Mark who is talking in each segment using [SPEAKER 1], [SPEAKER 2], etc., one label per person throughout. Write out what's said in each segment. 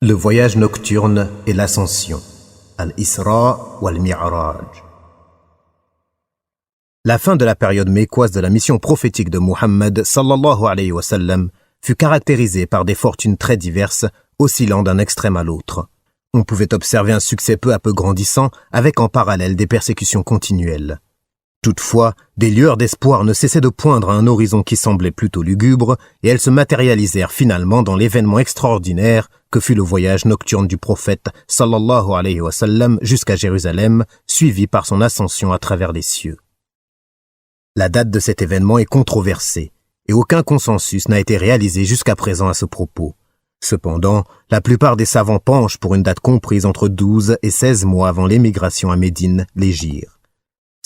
[SPEAKER 1] Le voyage nocturne et l'ascension. Al-Isra wal-Mi'raj. La fin de la période mécoise de la mission prophétique de Muhammad sallallahu alayhi wa sallam fut caractérisée par des fortunes très diverses, oscillant d'un extrême à l'autre. On pouvait observer un succès peu à peu grandissant, avec en parallèle des persécutions continuelles. Toutefois, des lueurs d'espoir ne cessaient de poindre à un horizon qui semblait plutôt lugubre, et elles se matérialisèrent finalement dans l'événement extraordinaire que fut le voyage nocturne du prophète sallallahu alayhi wa sallam jusqu'à Jérusalem, suivi par son ascension à travers les cieux. La date de cet événement est controversée, et aucun consensus n'a été réalisé jusqu'à présent à ce propos. Cependant, la plupart des savants penchent pour une date comprise entre 12 et 16 mois avant l'émigration à Médine, l'Hégire.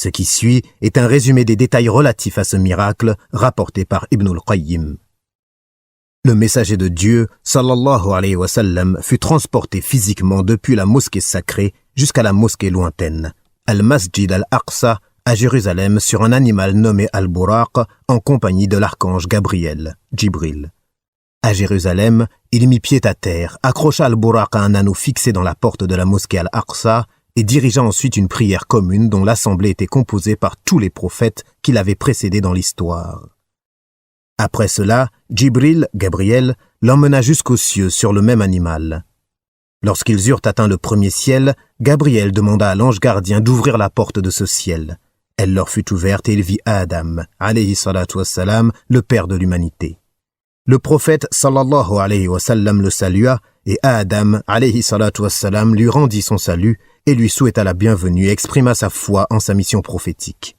[SPEAKER 1] Ce qui suit est un résumé des détails relatifs à ce miracle rapporté par Ibn al-Qayyim. Le messager de Dieu, sallallahu alayhi wa sallam, fut transporté physiquement depuis la mosquée sacrée jusqu'à la mosquée lointaine, Al-Masjid al-Aqsa, à Jérusalem, sur un animal nommé Al-Buraq, en compagnie de l'archange Gabriel, Jibril. À Jérusalem, il mit pied à terre, accrocha Al-Buraq à un anneau fixé dans la porte de la mosquée Al-Aqsa, et dirigea ensuite une prière commune dont l'assemblée était composée par tous les prophètes qui l'avaient précédé dans l'histoire. Après cela, Jibril, Gabriel, l'emmena jusqu'aux cieux sur le même animal. Lorsqu'ils eurent atteint le premier ciel, Gabriel demanda à l'ange gardien d'ouvrir la porte de ce ciel. Elle leur fut ouverte et il vit Adam, alayhi salatu wassalam, le père de l'humanité. Le prophète sallallahu alayhi wa sallam le salua et Adam, alayhi salatu wassalam, lui rendit son salut et lui souhaita la bienvenue et exprima sa foi en sa mission prophétique.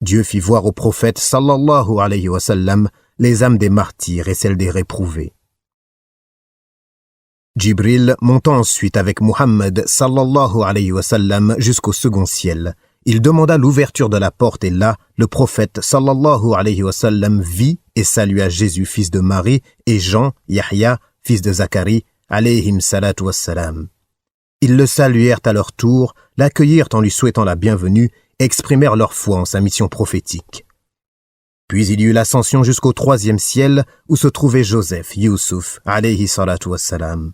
[SPEAKER 1] Dieu fit voir au prophète sallallahu alayhi wa sallam les âmes des martyrs et celles des réprouvés. Jibril monta ensuite avec Muhammad sallallahu alayhi wa sallam jusqu'au second ciel. Il demanda l'ouverture de la porte et là, le prophète sallallahu alayhi wa sallam vit et salua Jésus, fils de Marie, et Jean, Yahya, fils de Zacharie, alayhim salatu wassalam. Ils le saluèrent à leur tour, l'accueillirent en lui souhaitant la bienvenue, et exprimèrent leur foi en sa mission prophétique. Puis il y eut l'ascension jusqu'au troisième ciel, où se trouvait Joseph, Youssouf, alayhi salatu wassalam.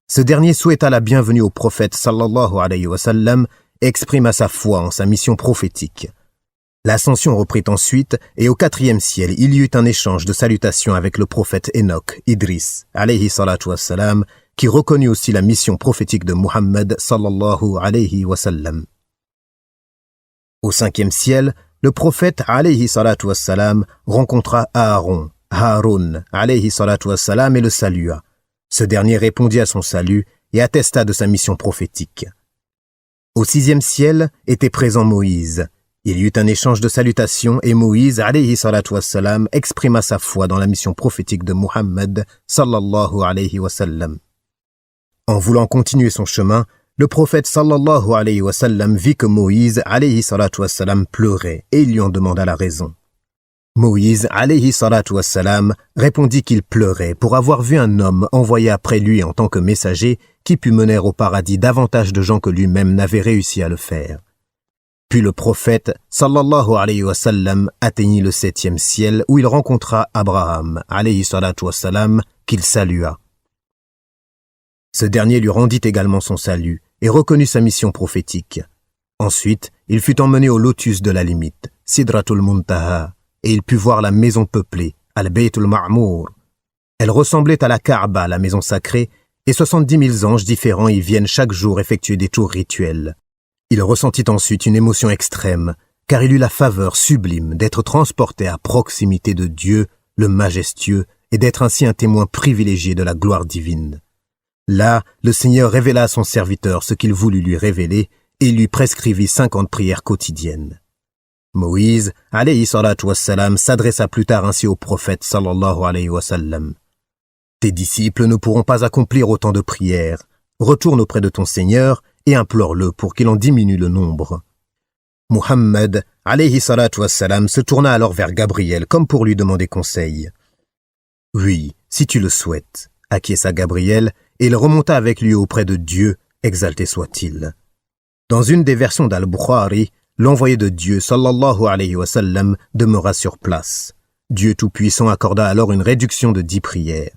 [SPEAKER 1] Ce dernier souhaita la bienvenue au prophète sallallahu alayhi wa sallam, et exprima sa foi en sa mission prophétique. L'ascension reprit ensuite, et au quatrième ciel, il y eut un échange de salutations avec le prophète Enoch, Idris, alayhi salatu wassalam, qui reconnut aussi la mission prophétique de Muhammad sallallahu alayhi wa sallam. Au cinquième ciel, le prophète alayhi salatu wassalam rencontra Aaron, Haroun alayhi salatu wassalam et le salua. Ce dernier répondit à son salut et attesta de sa mission prophétique. Au sixième ciel était présent Moïse. Il y eut un échange de salutations et Moïse alayhi salatu wassalam exprima sa foi dans la mission prophétique de Muhammad sallallahu alayhi wa sallam. En voulant continuer son chemin, le prophète sallallahu alayhi wa sallam vit que Moïse alayhi salatu wassalam pleurait et il lui en demanda la raison. Moïse alayhi salatu wassalam répondit qu'il pleurait pour avoir vu un homme envoyé après lui en tant que messager qui put mener au paradis davantage de gens que lui-même n'avait réussi à le faire. Puis le prophète sallallahu alayhi wa sallam atteignit le septième ciel où il rencontra Abraham alayhi salatu wassalam qu'il salua. Ce dernier lui rendit également son salut et reconnut sa mission prophétique. Ensuite, il fut emmené au lotus de la limite, Sidratul Muntaha, et il put voir la maison peuplée, Al-Baytul Ma'mour. Elle ressemblait à la Kaaba, la maison sacrée, et 70 000 anges différents y viennent chaque jour effectuer des tours rituels. Il ressentit ensuite une émotion extrême, car il eut la faveur sublime d'être transporté à proximité de Dieu, le majestueux, et d'être ainsi un témoin privilégié de la gloire divine. Là, le Seigneur révéla à son serviteur ce qu'il voulut lui révéler et il lui prescrivit 50 prières quotidiennes. Moïse, alayhi salatu wassalam, s'adressa plus tard ainsi au prophète sallallahu alayhi wa sallam. Tes disciples ne pourront pas accomplir autant de prières. Retourne auprès de ton Seigneur et implore-le pour qu'il en diminue le nombre. Muhammad, alayhi salatu wassalam, se tourna alors vers Gabriel comme pour lui demander conseil. Oui, si tu le souhaites, acquiesça Gabriel, et il remonta avec lui auprès de Dieu, exalté soit-il. Dans une des versions d'Al-Bukhari, l'envoyé de Dieu, sallallahu alayhi wa sallam, demeura sur place. Dieu Tout-Puissant accorda alors une réduction de 10 prières.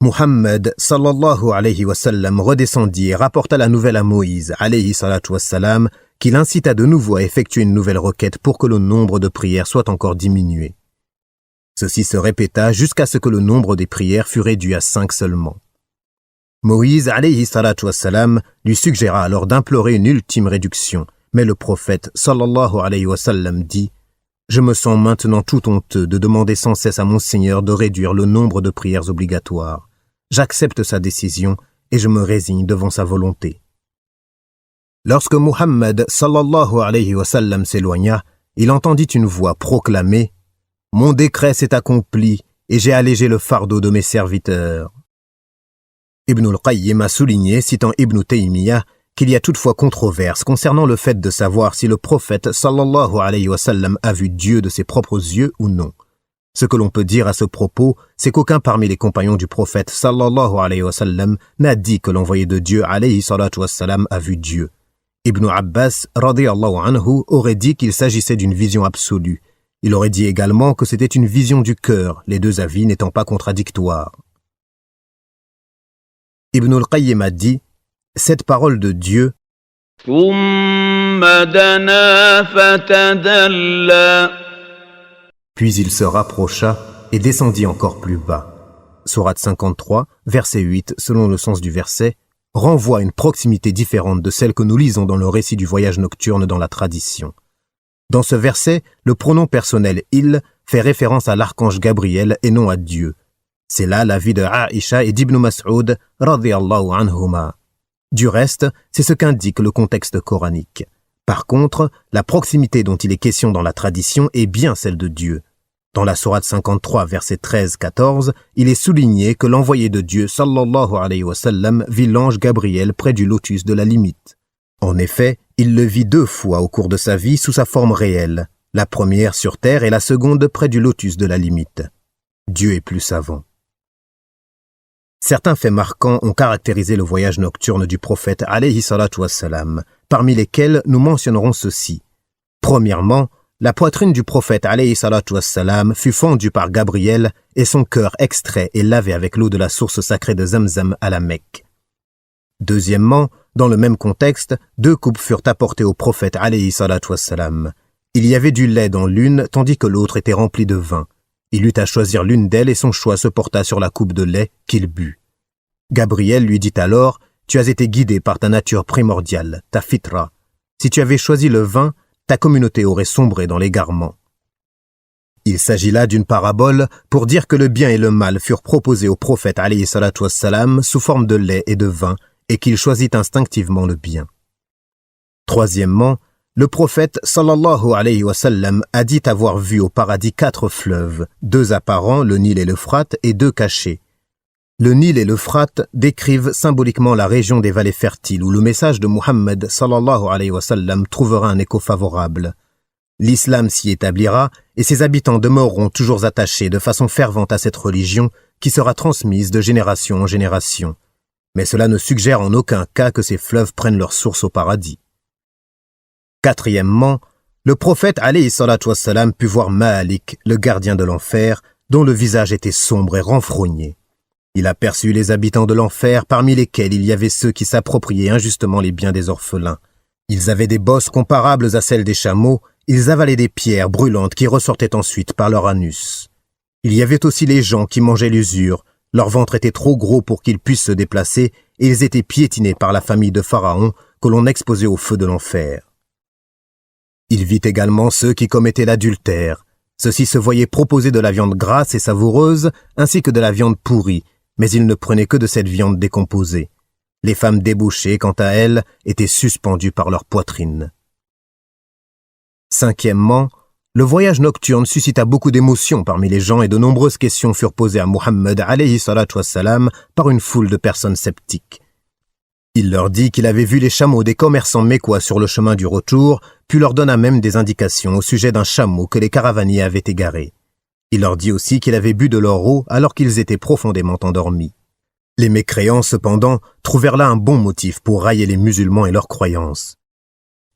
[SPEAKER 1] Muhammad sallallahu alayhi wa sallam redescendit et rapporta la nouvelle à Moïse alayhi salatu wassalam, qui l'incita de nouveau à effectuer une nouvelle requête pour que le nombre de prières soit encore diminué. Ceci se répéta jusqu'à ce que le nombre des prières fût réduit à 5 seulement. Moïse alayhi salatu wassalam lui suggéra alors d'implorer une ultime réduction, mais le prophète sallallahu alayhi wa sallam dit « Je me sens maintenant tout honteux de demander sans cesse à mon Seigneur de réduire le nombre de prières obligatoires. J'accepte sa décision et je me résigne devant sa volonté. » Lorsque Muhammad sallallahu alayhi wa sallam s'éloigna, il entendit une voix proclamer « Mon décret s'est accompli et j'ai allégé le fardeau de mes serviteurs. » Ibn al-Qayyim a souligné, citant Ibn Taymiyyah, qu'il y a toutefois controverse concernant le fait de savoir si le prophète sallallahu alayhi wa sallam a vu Dieu de ses propres yeux ou non. Ce que l'on peut dire à ce propos, c'est qu'aucun parmi les compagnons du prophète sallallahu alayhi wa sallam n'a dit que l'envoyé de Dieu alayhi salatu wassalam a vu Dieu. Ibn Abbas radiyallahu anhu aurait dit qu'il s'agissait d'une vision absolue. Il aurait dit également que c'était une vision du cœur, les deux avis n'étant pas contradictoires. Ibn al-Qayyim a dit « Cette parole de Dieu puis il se rapprocha et descendit encore plus bas. » Sourate 53, verset 8, selon le sens du verset, renvoie à une proximité différente de celle que nous lisons dans le récit du voyage nocturne dans la tradition. Dans ce verset, le pronom personnel « il » fait référence à l'archange Gabriel et non à Dieu. C'est là l'avis de Aïcha et d'Ibn Mas'ud radiyallahu anhuma. Du reste, c'est ce qu'indique le contexte coranique. Par contre, la proximité dont il est question dans la tradition est bien celle de Dieu. Dans la sourate 53, verset 13-14, il est souligné que l'envoyé de Dieu sallallahu alayhi wa sallam vit l'ange Gabriel près du lotus de la limite. En effet, il le vit 2 fois au cours de sa vie sous sa forme réelle, la première sur terre et la seconde près du lotus de la limite. Dieu est plus savant. Certains faits marquants ont caractérisé le voyage nocturne du prophète alayhi salatu wassalam, parmi lesquels nous mentionnerons ceci. Premièrement, la poitrine du prophète alayhi salatu wassalam fut fendue par Gabriel et son cœur extrait et lavé avec l'eau de la source sacrée de Zamzam à la Mecque. Deuxièmement, dans le même contexte, 2 coupes furent apportées au prophète alayhi salatu wassalam. Il y avait du lait dans l'une tandis que l'autre était remplie de vin. Il eut à choisir l'une d'elles et son choix se porta sur la coupe de lait qu'il but. Gabriel lui dit alors « Tu as été guidé par ta nature primordiale, ta fitra. Si tu avais choisi le vin, ta communauté aurait sombré dans l'égarement. » Il s'agit là d'une parabole pour dire que le bien et le mal furent proposés au prophète alayhi salatu wassalam sous forme de lait et de vin et qu'il choisit instinctivement le bien. Troisièmement, le prophète sallallahu alayhi wa sallam a dit avoir vu au paradis 4 fleuves, 2 apparents, le Nil et l'Euphrate, et 2 cachés. Le Nil et l'Euphrate décrivent symboliquement la région des vallées fertiles où le message de Muhammad sallallahu alayhi wa sallam trouvera un écho favorable. L'islam s'y établira et ses habitants demeureront toujours attachés de façon fervente à cette religion qui sera transmise de génération en génération. Mais cela ne suggère en aucun cas que ces fleuves prennent leur source au paradis. Quatrièmement, le prophète alayhi salatu wassalam put voir Malik, le gardien de l'enfer, dont le visage était sombre et renfrogné. Il aperçut les habitants de l'enfer, parmi lesquels il y avait ceux qui s'appropriaient injustement les biens des orphelins. Ils avaient des bosses comparables à celles des chameaux, ils avalaient des pierres brûlantes qui ressortaient ensuite par leur anus. Il y avait aussi les gens qui mangeaient l'usure, leur ventre était trop gros pour qu'ils puissent se déplacer et ils étaient piétinés par la famille de Pharaon que l'on exposait au feu de l'enfer. Il vit également ceux qui commettaient l'adultère. Ceux-ci se voyaient proposer de la viande grasse et savoureuse, ainsi que de la viande pourrie, mais ils ne prenaient que de cette viande décomposée. Les femmes débouchées, quant à elles, étaient suspendues par leur poitrine. Cinquièmement, le voyage nocturne suscita beaucoup d'émotions parmi les gens et de nombreuses questions furent posées à Muhammad alayhi salatu wassalam par une foule de personnes sceptiques. Il leur dit qu'il avait vu les chameaux des commerçants mécois sur le chemin du retour, puis leur donna même des indications au sujet d'un chameau que les caravaniers avaient égaré. Il leur dit aussi qu'il avait bu de leur eau alors qu'ils étaient profondément endormis. Les mécréants, cependant, trouvèrent là un bon motif pour railler les musulmans et leurs croyances.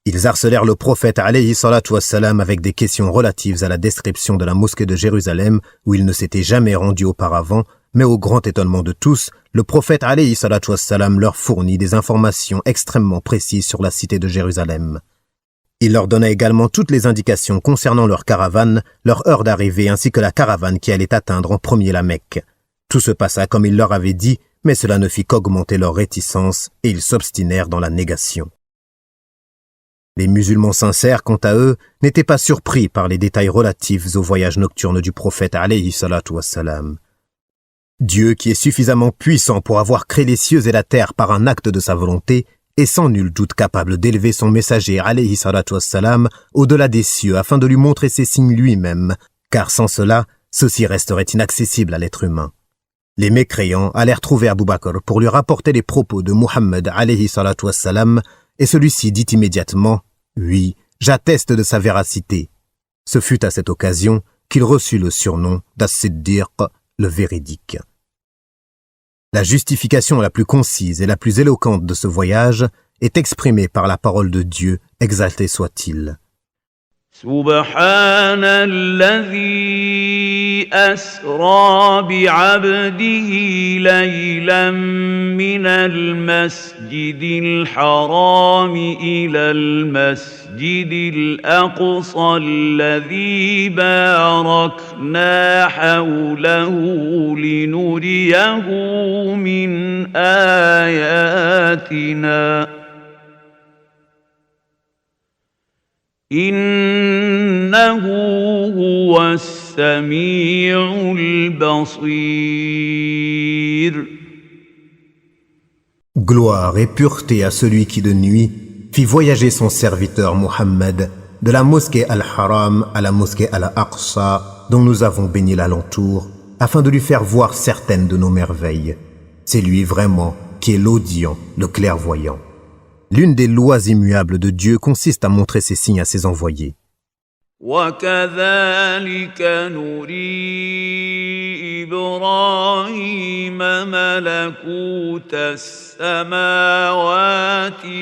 [SPEAKER 1] Ils harcelèrent le prophète alayhi salatu wassalam avec des questions relatives à la description de la mosquée de Jérusalem où il ne s'était jamais rendu auparavant, mais au grand étonnement de tous, le prophète alayhi salatu wassalam leur fournit des informations extrêmement précises sur la cité de Jérusalem. Il leur donna également toutes les indications concernant leur caravane, leur heure d'arrivée ainsi que la caravane qui allait atteindre en premier la Mecque. Tout se passa comme il leur avait dit, mais cela ne fit qu'augmenter leur réticence et ils s'obstinèrent dans la négation. Les musulmans sincères, quant à eux, n'étaient pas surpris par les détails relatifs au voyage nocturne du prophète alayhi salatu wassalam. Dieu, qui est suffisamment puissant pour avoir créé les cieux et la terre par un acte de sa volonté, est sans nul doute capable d'élever son messager alayhi salatu wassalam au-delà des cieux afin de lui montrer ses signes lui-même, car sans cela, ceux-ci resteraient inaccessibles à l'être humain. Les mécréants allèrent trouver Abu Bakr pour lui rapporter les propos de Muhammad alayhi salatu wassalam, et celui-ci dit immédiatement « Oui, j'atteste de sa véracité ». Ce fut à cette occasion qu'il reçut le surnom d'As-Siddiq, le véridique. La justification la plus concise et la plus éloquente de ce voyage est exprimée par la parole de Dieu, exalté soit-il.
[SPEAKER 2] سبحان الذي أسرى بعبده ليلا من المسجد الحرام إلى المسجد الأقصى الذي باركنا حوله لنريه من آياتنا إنه هو السميع البصير.
[SPEAKER 1] Gloire et pureté à celui qui de nuit fit voyager son serviteur Muhammad de la mosquée Al-Haram à la mosquée Al-Aqsa dont nous avons béni l'alentour afin de lui faire voir certaines de nos merveilles. C'est lui vraiment qui est l'audient, le clairvoyant. L'une des lois immuables de Dieu consiste à montrer ses signes à ses envoyés.
[SPEAKER 2] وَكَذَلِكَ نُرِي إِبْرَاهِيمَ مَلَكُوتَ السَّمَاوَاتِ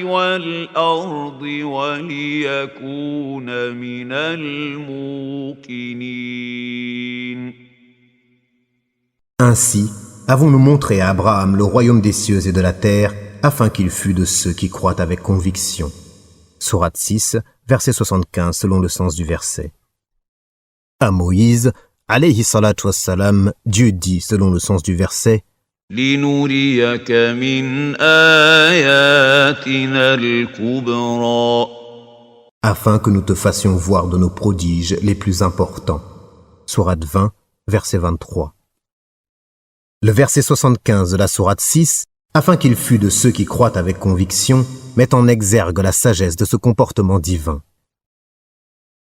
[SPEAKER 2] وَالْأَرْضِ وَلِيَكُونَ مِنَ الْمُوقِنِينَ.
[SPEAKER 1] Ainsi, avons-nous montré à Abraham le royaume des cieux et de la terre, afin qu'il fût de ceux qui croient avec conviction. Sourate 6, verset 75, selon le sens du verset. À Moïse, alayhi salatu wassalam, Dieu dit, selon le sens du verset, «
[SPEAKER 2] لِنُرِيَكَ مِنْ آيَاتِنَا الْكُبْرَى »
[SPEAKER 1] afin que nous te fassions voir de nos prodiges les plus importants. Sourate 20, verset 23. Le verset 75 de la sourate 6, afin qu'il fût de ceux qui croient avec conviction, met en exergue la sagesse de ce comportement divin.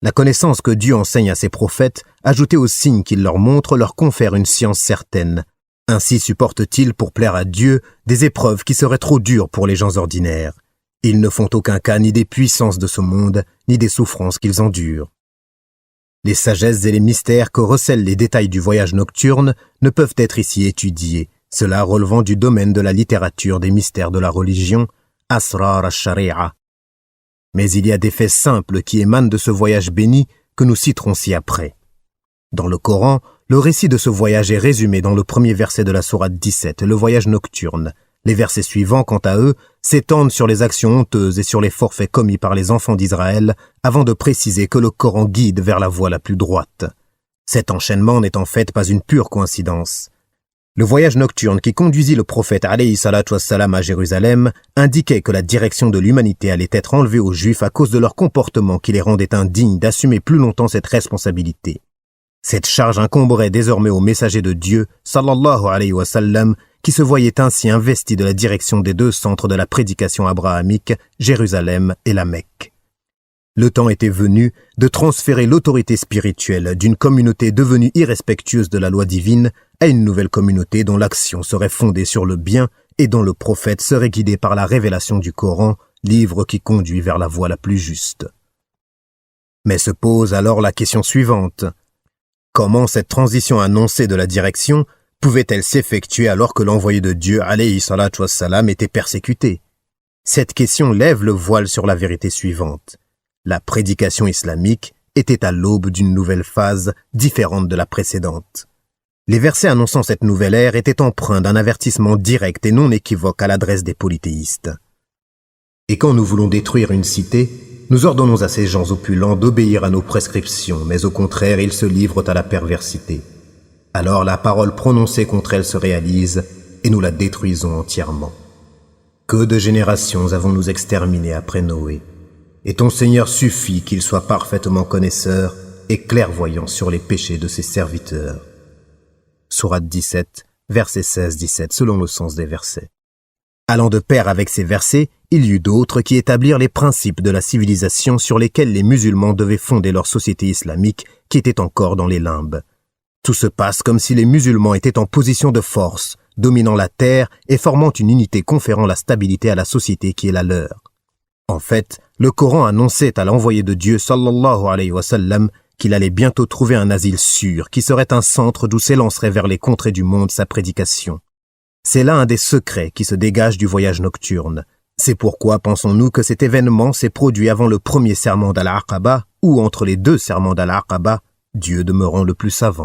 [SPEAKER 1] La connaissance que Dieu enseigne à ses prophètes, ajoutée aux signes qu'il leur montre, leur confère une science certaine. Ainsi supportent-ils, pour plaire à Dieu, des épreuves qui seraient trop dures pour les gens ordinaires. Ils ne font aucun cas ni des puissances de ce monde, ni des souffrances qu'ils endurent. Les sagesses et les mystères que recèlent les détails du voyage nocturne ne peuvent être ici étudiés, cela relevant du domaine de la littérature des mystères de la religion, Asrar al-Shari'a. Mais il y a des faits simples qui émanent de ce voyage béni que nous citerons ci-après. Dans le Coran, le récit de ce voyage est résumé dans le premier verset de la sourate 17, le voyage nocturne. Les versets suivants, quant à eux, s'étendent sur les actions honteuses et sur les forfaits commis par les enfants d'Israël, avant de préciser que le Coran guide vers la voie la plus droite. Cet enchaînement n'est en fait pas une pure coïncidence. Le voyage nocturne qui conduisit le prophète alayhi salatu wassalam à Jérusalem indiquait que la direction de l'humanité allait être enlevée aux Juifs à cause de leur comportement qui les rendait indignes d'assumer plus longtemps cette responsabilité. Cette charge incomberait désormais au messager de Dieu, sallallahu alayhi wa sallam, qui se voyait ainsi investi de la direction des deux centres de la prédication abrahamique, Jérusalem et la Mecque. Le temps était venu de transférer l'autorité spirituelle d'une communauté devenue irrespectueuse de la loi divine à une nouvelle communauté dont l'action serait fondée sur le bien et dont le prophète serait guidé par la révélation du Coran, livre qui conduit vers la voie la plus juste. Mais se pose alors la question suivante. Comment cette transition annoncée de la direction pouvait-elle s'effectuer alors que l'envoyé de Dieu, alayhi salatu wassalam, était persécuté? Cette question lève le voile sur la vérité suivante. La prédication islamique était à l'aube d'une nouvelle phase différente de la précédente. Les versets annonçant cette nouvelle ère étaient empreints d'un avertissement direct et non équivoque à l'adresse des polythéistes. Et quand nous voulons détruire une cité, nous ordonnons à ces gens opulents d'obéir à nos prescriptions, mais au contraire, ils se livrent à la perversité. Alors la parole prononcée contre elle se réalise et nous la détruisons entièrement. Que de générations avons-nous exterminées après Noé, et ton Seigneur suffit qu'il soit parfaitement connaisseur et clairvoyant sur les péchés de ses serviteurs. Sourate 17, versets 16-17, selon le sens des versets. Allant de pair avec ces versets, il y eut d'autres qui établirent les principes de la civilisation sur lesquels les musulmans devaient fonder leur société islamique qui était encore dans les limbes. Tout se passe comme si les musulmans étaient en position de force, dominant la terre et formant une unité conférant la stabilité à la société qui est la leur. En fait, le Coran annonçait à l'envoyé de Dieu sallallahu alayhi wa sallam qu'il allait bientôt trouver un asile sûr, qui serait un centre d'où s'élancerait vers les contrées du monde sa prédication. C'est là un des secrets qui se dégagent du voyage nocturne. C'est pourquoi pensons-nous que cet événement s'est produit avant le premier serment d'Al-Aqaba ou entre les deux serments d'Al-Aqaba, Dieu demeurant le plus savant.